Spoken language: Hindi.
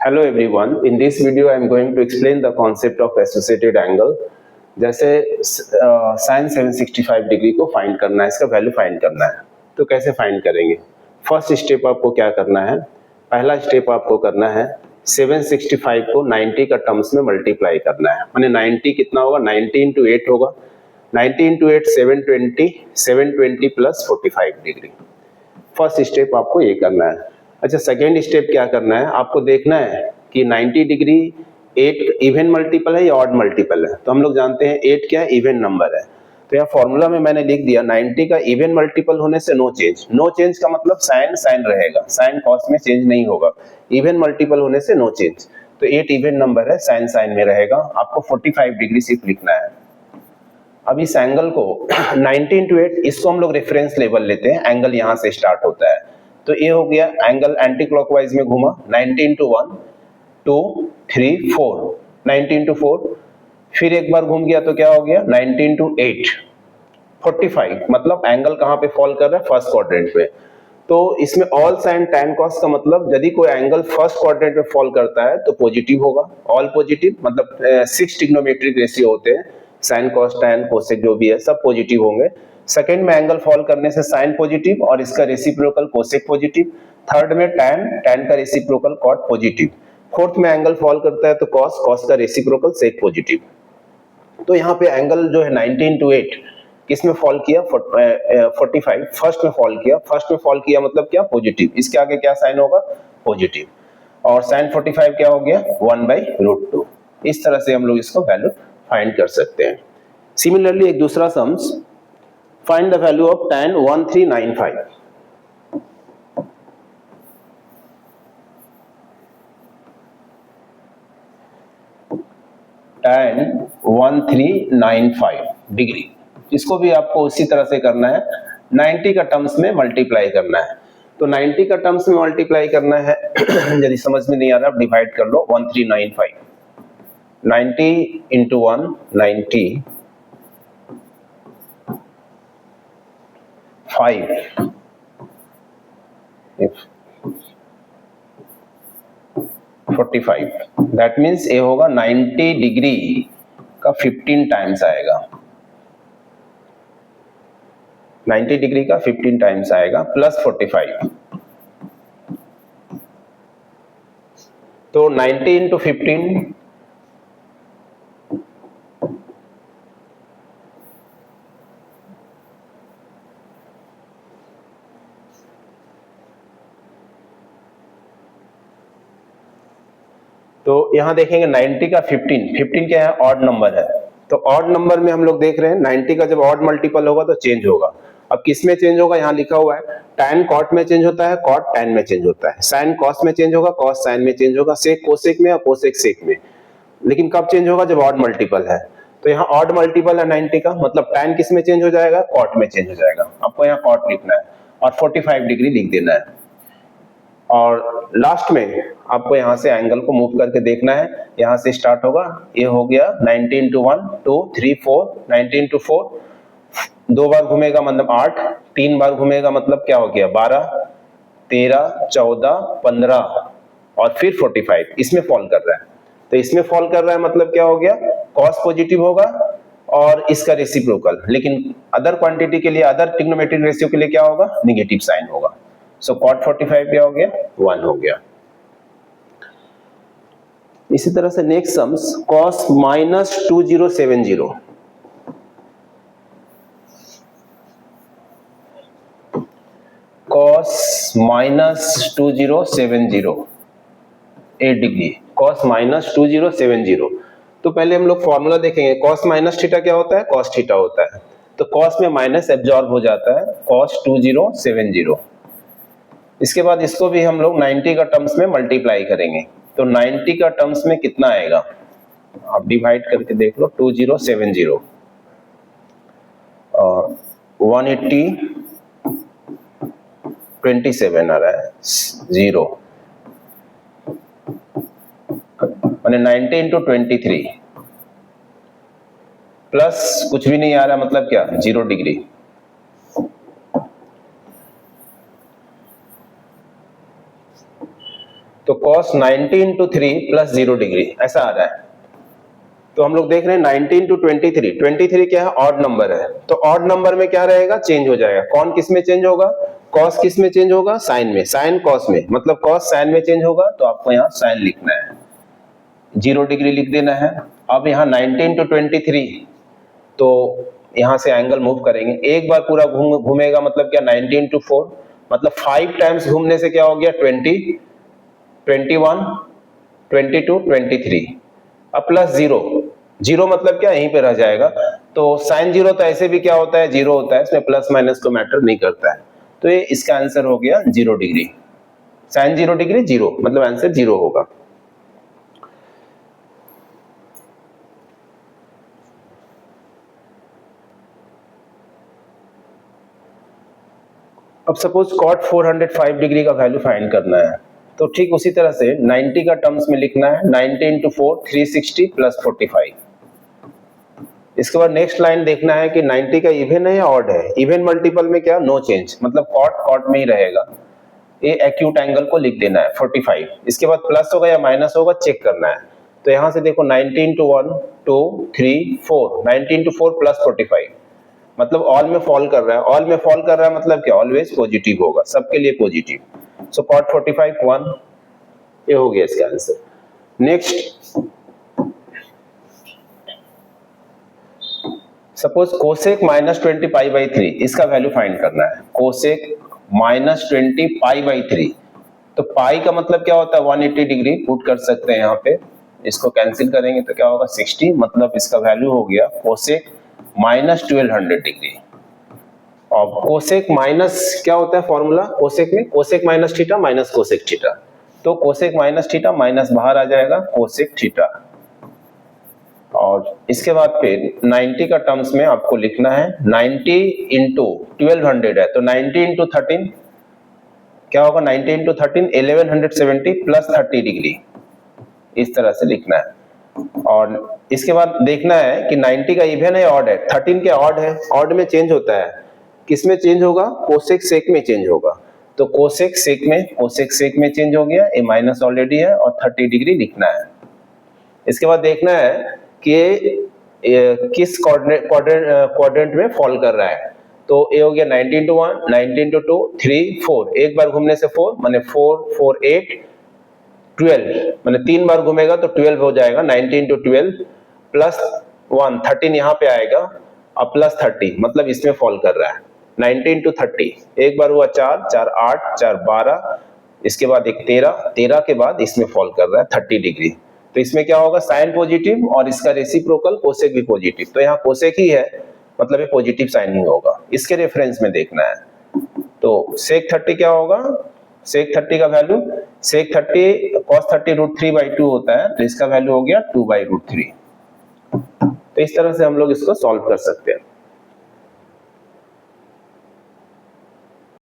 Hello everyone. In this video, I am going to explain the concept of associated angle. जैसे sin 765 डिग्री को फाइंड करना है, इसका वैल्यू फाइंड करना है, तो कैसे फाइंड करेंगे? फर्स्ट स्टेप आपको क्या करना है? पहला स्टेप आपको करना है 765 को 90 का टर्म्स में मल्टीप्लाई करना है। माने 90 कितना होगा? 90 इंटू 8 होगा। 90 into 8 720, 720 plus 45 degree. First step आपको ये करना है। अच्छा, सेकेंड स्टेप क्या करना है? आपको देखना है कि 90 डिग्री 8 इवन मल्टीपल है या ऑड मल्टीपल है। तो हम लोग जानते हैं 8 क्या है? इवन नंबर है। तो यहाँ फॉर्मूला में मैंने लिख दिया 90 का इवन मल्टीपल होने से नो चेंज। नो चेंज का मतलब साइन साइन रहेगा, साइन कॉस में चेंज नहीं होगा। इवन मल्टीपल होने से नो चेंज। तो 8 इवन नंबर है, साइन साइन में रहेगा। आपको 45 डिग्री सिर्फ लिखना है। अब इस एंगल को 90 इंटू 8, इसको हम लोग रेफरेंस लेवल लेते हैं। एंगल यहाँ से स्टार्ट होता है, तो ये हो गया एंगल एंटी क्लॉकवाइज में घूमा। 90 इंटू 1 2 3 4, 90 इंटू 4, फिर एक बार घूम गया तो क्या हो गया? 90 इंटू 8 45। मतलब एंगल कहाँ पे फॉल कर रहा है? फर्स्ट क्वाड्रेंट पे। तो इसमें ऑल साइन टैन कॉस का मतलब यदि कोई एंगल फर्स्ट क्वाड्रेंट में फॉल करता है तो पॉजिटिव होगा। ऑल पॉजिटिव मतलब 6 ट्रिग्नोमेट्रिक रेशियो होते हैं, साइन कॉस टैन कोसेक जो भी है सब पॉजिटिव होंगे। सेकंड में एंगल फॉल करने से साइन पॉजिटिव और इसका रेसिप्रोकल कोसेक पॉजिटिव। थर्ड में टैन, टैन का रेसिप्रोकल कॉट पॉजिटिव। फोर्थ में एंगल फॉल करता है तो कॉस, कॉस का रेसिप्रोकल सेक पॉजिटिव। तो यहाँ पे एंगल जो है 90 इंटू 8 किसमें फॉल किया? 45 फर्स्ट में फॉल किया। फर्स्ट में फॉल किया मतलब क्या? पॉजिटिव। इसके आगे क्या साइन होगा? पॉजिटिव। और साइन 45 क्या हो गया? 1/√2। इस तरह से हम लोग इसको वैल्यू फाइंड कर सकते हैं। सिमिलरली एक दूसरा sums, find the value of tan 1395। tan 1395 degree. इसको भी आपको उसी तरह से करना है, 90 का टर्म्स में मल्टीप्लाई करना है। तो 90 का टर्म्स में मल्टीप्लाई करना है यदि समझ में नहीं आ रहा डिवाइड कर लो। 1395 90 इंटू 1 90 5 45। दैट मीन्स ये होगा 90 डिग्री का 15 टाइम्स आएगा। 90 डिग्री का 15 टाइम्स आएगा प्लस 45। तो 90 इंटू 15 तो यहां देखेंगे 90 का 15 क्या है? ऑड नंबर है। तो ऑड नंबर में हम लोग देख रहे हैं 90 का जब ऑड मल्टीपल होगा तो चेंज होगा। अब किस में चेंज होगा? यहां लिखा हुआ है टैन कॉट में चेंज होता है, कॉट टैन में चेंज होता है, साइन कॉस में चेंज होगा, कॉस साइन में चेंज होगा, सेक कोसेक में और कोसेक सेक में। लेकिन कब चेंज होगा? जब ऑड मल्टीपल है। तो यहाँ ऑड मल्टीपल है 90 का, मतलब टैन किस में चेंज हो जाएगा? कॉट में चेंज हो जाएगा। आपको यहाँ कॉट लिखना है और 45 डिग्री लिख देना है। और लास्ट में आपको यहां से एंगल को मूव करके देखना है। यहां से स्टार्ट होगा, ये हो गया 90 इंटू 1 2 3 4, 90 इंटू 4, 2 बार घूमेगा मतलब 8, 3 बार घूमेगा मतलब क्या हो गया? 12 13 14 15 और फिर 45। इसमें फॉल कर रहा है। तो इसमें फॉल कर रहा है मतलब क्या हो गया? कॉस पॉजिटिव होगा और इसका रेसिप्रोकल। लेकिन अदर क्वांटिटी के लिए, अदर ट्रिग्नोमेट्रिक रेशियो के लिए क्या होगा? निगेटिव साइन होगा। सो कॉट 45 क्या हो गया? 1 हो गया। इसी तरह से next sums cos -2070। cos -2070 8 degree, cos -2070। तो पहले हम लोग फॉर्मूला देखेंगे। cos माइनस थीटा क्या होता है? cos थीटा होता है। तो cos में माइनस एब्जॉर्ब हो जाता है, cos 2070। इसके बाद इसको भी हम लोग 90 का टर्म्स में मल्टीप्लाई करेंगे। तो 90 का टर्म्स में कितना आएगा? आप डिवाइड करके देख लो। 2070 और 180 27 आ रहा है 0, माने 90 इंटू 23 प्लस कुछ भी नहीं आ रहा मतलब क्या? 0 डिग्री। तो cos 90 into 3 प्लस 0 डिग्री ऐसा आ रहा है। तो हम लोग देख रहे हैं 90 into 23, 23 क्या है, ऑड नंबर है, तो ऑड नंबर में क्या रहेगा, चेंज हो जाएगा। कौन किस में चेंज होगा, कॉस किस में चेंज होगा, साइन में, साइन कॉस में, मतलब कॉस साइन में चेंज होगा, तो आपको यहाँ साइन लिखना है, 0 डिग्री लिख देना है। अब यहाँ 90 into 23, तो यहाँ से एंगल मूव करेंगे, एक बार पूरा घूमेगा, मतलब क्या 90 into 4, मतलब 5 टाइम्स घूमने से क्या हो गया, 20, 21, 22, 23, अब प्लस 0, 0 मतलब क्या, यहीं पे रह जाएगा। तो साइन 0 तो ऐसे भी क्या होता है, 0 होता है, इसमें प्लस माइनस तो मैटर नहीं करता है। तो ये इसका आंसर हो गया 0 डिग्री, साइन 0 डिग्री 0, मतलब आंसर 0 होगा। अब सपोज cot 405 डिग्री का वैल्यू फाइंड करना है, तो ठीक उसी तरह से 90 का टर्म्स में लिखना है, 90 into 4 360 प्लस 45। इसके बाद नेक्स्ट लाइन देखना है कि 90 का इवन है या ऑड है। इवन मल्टीपल में क्या, नो चेंज, मतलब cot में ही रहेगा। ये एक्यूट एंगल को लिख देना है 45। इसके बाद प्लस होगा या माइनस होगा चेक करना है। तो यहां से देखो 90 into 1 2 3 4, 90 into 4 प्लस 45, मतलब ऑल में फॉल कर रहा है। ऑल में फॉल कर रहा है मतलब क्या, ऑलवेज पॉजिटिव होगा, सबके लिए पॉजिटिव। सो cot 45 1, ये हो गया इसका answer. Next suppose cosec minus 20 pi by 3, इसका वैल्यू फाइंड करना है। कोसेक माइनस 20 पाई बाई 3, तो पाई का मतलब क्या होता है, 180 डिग्री पुट कर सकते हैं यहाँ पे, इसको कैंसिल करेंगे तो क्या होगा 60, मतलब इसका वैल्यू हो गया कोसेक माइनस 1200 डिग्री। और कोसेक माइनस क्या होता है फॉर्मूला कोसेक में, cosec minus theta minus cosec theta, तो कोसेक माइनस थीटा माइनस बाहर आ जाएगा कोसेक थीटा। और इसके बाद फिर 90 का टर्म्स में आपको लिखना है, 90 इंटू 1200 है, तो 90 इंटू 13 क्या होगा, 90 इंटू 13 1170 प्लस 30 डिग्री, इस तरह से लिखना है। और इसके बाद देखना है कि 90 का इवन है ऑड है, 13 के ऑड है, ऑड में चेंज होता है, किस में चेंज होगा, कोसेक सेक में चेंज होगा। तो कोसेक सेक में चेंज हो गया, ये माइनस ऑलरेडी है, और 30 डिग्री लिखना है। इसके बाद देखना है कि किस क्वाड्रेंट में फॉल कर रहा है। तो ये हो गया 90 into 1, 90 into 2 3 4, एक बार घूमने से 4 माने 4 4 8 12, माने 3 बार घूमेगा तो 12 हो जाएगा। 90 into 12 प्लस 1 13 यहाँ पे आएगा, अब प्लस 30, मतलब इसमें फॉल कर रहा है। 90 into 30, एक बार हुआ 4 4 8 4 12, इसके बाद एक 13 के बाद इसमें फॉल कर रहा है 30 डिग्री। तो इसमें क्या होगा, साइन पॉजिटिव और इसका रेसिप्रोकल कोसेक भी पॉजिटिव, तो यहाँ कोसेक ही है, मतलब ये पॉजिटिव साइन ही होगा, इसके रेफरेंस में देखना है। तो सेक 30 क्या होगा, सेक 30 का वैल्यू, सेक 30 cos 30 √3/2 होता है, तो इसका वैल्यू हो गया 2/√3। तो इस तरह से हम लोग इसको सॉल्व कर सकते हैं।